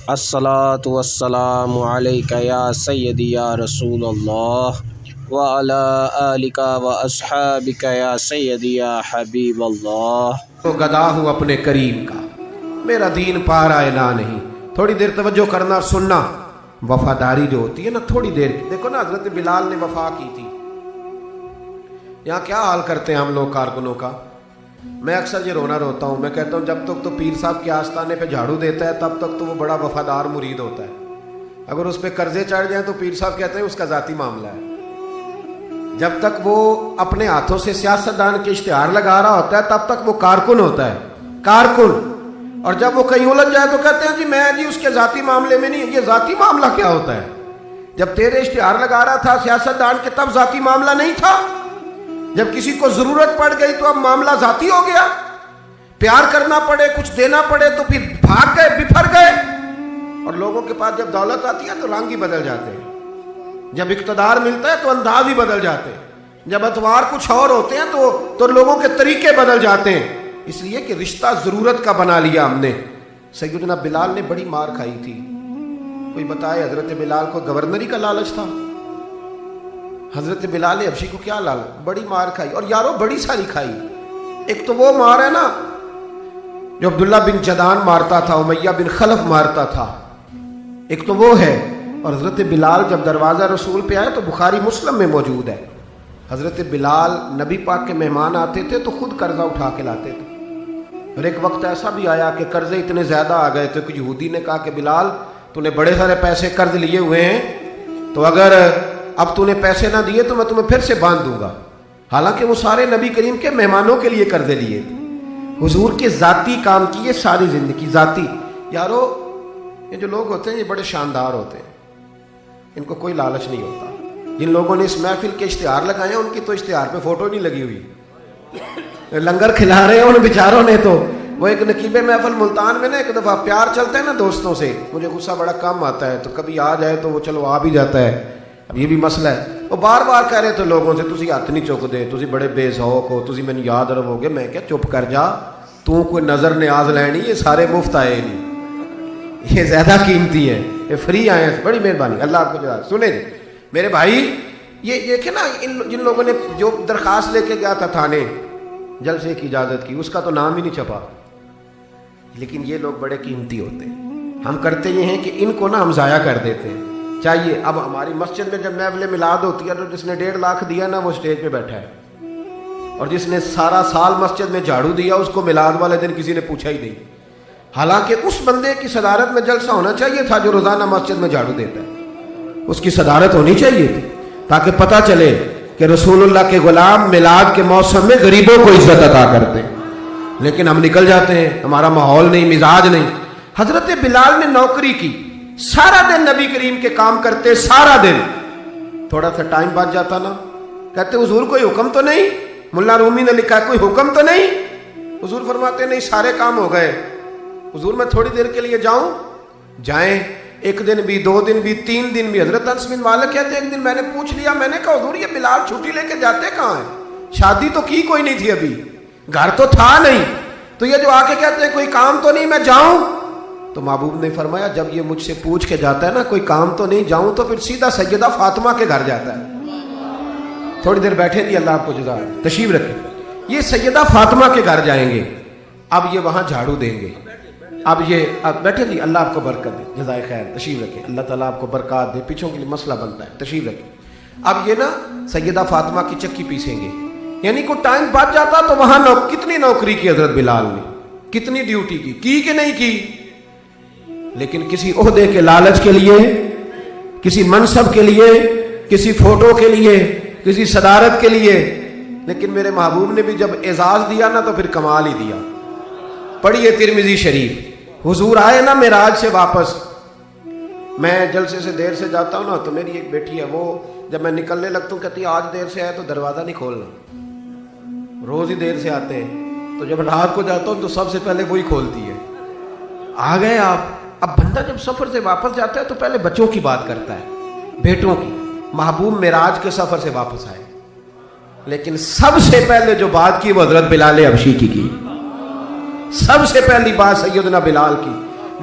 الصلاۃ والسلام علیک یا سیدی یا رسول اللہ وعلی آلک واصحابک یا سیدی یا حبیب اللہ۔ تو گدا ہوں اپنے کریم کا، میرا دین پارا اعلان نہیں۔ تھوڑی دیر توجہ کرنا اور سننا۔ وفاداری جو ہوتی ہے نا، تھوڑی دیر کی، دیکھو نا حضرت بلال نے وفا کی تھی۔ یہاں کیا حال کرتے ہیں ہم لوگ کارکنوں کا؟ میں اکثر یہ روتا ہوں، میں کہتا ہوں جب تک تو پیر صاحب کے آستانے پہ جھاڑو دیتا ہے تب تک تو وہ بڑا وفادار مرید ہوتا ہے۔ اگر اس پہ قرضے چڑھ جائیں تو پیر صاحب کہتے ہیں اس کا ذاتی معاملہ ہے۔ جب تک وہ اپنے ہاتھوں سے سیاستدان کے اشتہار لگا رہا ہوتا ہے تب تک وہ کارکن ہوتا ہے، کارکن۔ اور جب وہ کہیں الجھ جائے تو کہتے ہیں جی میں اس کے ذاتی معاملے میں نہیں۔ یہ ذاتی معاملہ کیا ہوتا ہے؟ جب تیرے اشتہار لگا رہا تھا سیاستدان کے تب ذاتی معاملہ نہیں تھا؟ جب کسی کو ضرورت پڑ گئی تو اب معاملہ ذاتی ہو گیا؟ پیار کرنا پڑے، کچھ دینا پڑے تو پھر بھاگ گئے، بفر گئے۔ اور لوگوں کے پاس جب دولت آتی ہے تو رنگ ہی بدل جاتے ہیں، جب اقتدار ملتا ہے تو انداز ہی بدل جاتے ہیں، جب اتوار کچھ اور ہوتے ہیں تو لوگوں کے طریقے بدل جاتے ہیں۔ اس لیے کہ رشتہ ضرورت کا بنا لیا ہم نے۔ سیدنا بلال نے بڑی مار کھائی تھی۔ کوئی بتائے حضرت بلال کو گورنری کا لالچ تھا؟ حضرت بلال حبشی کو کیا لالچ؟ بڑی مار کھائی، اور یارو بڑی ساری کھائی۔ ایک تو وہ مار ہے نا جو عبداللہ بن جدان مارتا تھا، امیہ بن خلف مارتا تھا، ایک تو وہ ہے۔ اور حضرت بلال جب دروازہ رسول پہ آئے تو بخاری مسلم میں موجود ہے، حضرت بلال نبی پاک کے مہمان آتے تھے تو خود قرضہ اٹھا کے لاتے تھے۔ اور ایک وقت ایسا بھی آیا کہ قرضے اتنے زیادہ آ گئے تھے کہ یہودی نے کہا کہ بلال تو نے بڑے سارے پیسے قرض لیے ہوئے ہیں، تو اگر اب تو نے پیسے نہ دیے تو میں تمہیں پھر سے باندھ دوں گا۔ حالانکہ وہ سارے نبی کریم کے مہمانوں کے لیے قرضے لیے تھے، حضور کے ذاتی کام کیے ساری زندگی ذاتی۔ یارو یہ جو لوگ ہوتے ہیں یہ بڑے شاندار ہوتے ہیں، ان کو کوئی لالچ نہیں ہوتا۔ جن لوگوں نے اس محفل کے اشتہار لگائے ہیں ان کی تو اشتہار پہ فوٹو نہیں لگی ہوئی، لنگر کھلا رہے ہیں ان بیچاروں نے تو۔ وہ ایک نقیب محفل ملتان میں نا ایک دفعہ پیار چلتا ہے نا دوستوں سے، مجھے غصہ بڑا کم آتا ہے تو کبھی آ جائے تو وہ چلو آ بھی جاتا ہے، اب یہ بھی مسئلہ ہے۔ وہ بار بار کہہ رہے تھے لوگوں سے تسی ہاتھ نہیں چک دے، تسی بڑے بے ذوق ہو، تسی مینوں یاد رہو گے۔ میں کیا چپ کر جا، تو کوئی نظر نیاز لینی، یہ سارے مفت آئے نہیں، یہ زیادہ قیمتی ہیں، یہ فری آئے ہیں۔ بڑی مہربانی، اللہ آپ کو جزا۔ سنیں جی میرے بھائی، یہ دیکھیں نا جن لوگوں نے جو درخواست لے کے گیا تھا تھانے جلسے کی اجازت کی، اس کا تو نام ہی نہیں چھپا، لیکن یہ لوگ بڑے قیمتی ہوتے ہیں۔ ہم کرتے یہ ہیں کہ ان کو نا ہم ضائع کر دیتے ہیں۔ چاہیے اب ہماری مسجد میں جب محفل میلاد ہوتی ہے تو جس نے 1.5 لاکھ دیا نا وہ اسٹیج پہ بیٹھا ہے، اور جس نے سارا سال مسجد میں جھاڑو دیا اس کو میلاد والے دن کسی نے پوچھا ہی نہیں۔ حالانکہ اس بندے کی صدارت میں جلسہ ہونا چاہیے تھا جو روزانہ مسجد میں جھاڑو دیتا ہے، اس کی صدارت ہونی چاہیے تھی تاکہ پتہ چلے کہ رسول اللہ کے غلام میلاد کے موسم میں غریبوں کو عزت عطا کرتے ہیں۔ لیکن ہم نکل جاتے ہیں، ہمارا ماحول نہیں، مزاج نہیں۔ حضرت بلال نے نوکری کی، سارا دن نبی کریم کے کام کرتے، سارا دن۔ تھوڑا سا ٹائم بچ جاتا نا، کہتے حضور کوئی حکم تو نہیں؟ ملا رومی نے لکھا کوئی حکم تو نہیں؟ حضور فرماتے نہیں، سارے کام ہو گئے۔ حضور میں تھوڑی دیر کے لیے جاؤں؟ جائیں۔ ایک دن بھی، 2 دن بھی، 3 دن بھی۔ حضرت انس بن مالک کہتے ہیں ایک دن میں نے پوچھ لیا، میں نے کہا حضور یہ بلال چھٹی لے کے جاتے کہاں ہیں؟ شادی تو کی کوئی نہیں تھی، ابھی گھر تو تھا نہیں، تو یہ جو آ کے کہتے ہیں کوئی کام تو نہیں میں جاؤں؟ تو محبوب نے فرمایا جب یہ مجھ سے پوچھ کے جاتا ہے نا کوئی کام تو نہیں جاؤں، تو پھر سیدھا سیدہ فاطمہ کے گھر جاتا ہے۔ تھوڑی دیر بیٹھے دی، اللہ آپ کو جزا تشریف رکھے۔ یہ سیدہ فاطمہ کے گھر جائیں گے، اب یہ وہاں جھاڑو دیں گے۔ اب بیٹھے دی، اللہ آپ کو برکت دے، جزائے خیر، تشریف رکھے، اللہ تعالیٰ آپ کو برکات دے، پیچھوں کے لیے مسئلہ بنتا ہے، تشریف رکھے۔ اب یہ نا سیدہ فاطمہ کی چکی پیسیں گے، یعنی کوئی ٹائم بچ جاتا تو وہاں کتنی نوکری کی حضرت بلال نے، کتنی ڈیوٹی کی کہ نہیں کی؟ لیکن کسی عہدے کے لالچ کے لیے، کسی منصب کے لیے، کسی فوٹو کے لیے، کسی صدارت کے لیے۔ لیکن میرے محبوب نے بھی جب اعزاز دیا نا تو پھر کمال ہی دیا۔ پڑھیے ترمذی شریف، حضور آئے نا معراج سے واپس، میں جلسے سے دیر سے جاتا ہوں نا تو میری ایک بیٹی ہے، وہ جب میں نکلنے لگتا ہوں کہتی ہے آج دیر سے آئے تو دروازہ نہیں کھولنا، روز ہی دیر سے آتے ہیں، تو جب رات کو جاتا ہوں تو سب سے پہلے وہی کھولتی ہے۔ آ گئے آپ۔ اب بندہ جب سفر سے واپس جاتا ہے تو پہلے بچوں کی بات کرتا ہے، بیٹوں کی۔ محبوب معراج کے سفر سے واپس آئے، لیکن سب سے پہلے جو بات کی وہ حضرت بلال حبشی کی۔ سب سے پہلی بات سیدنا بلال کی،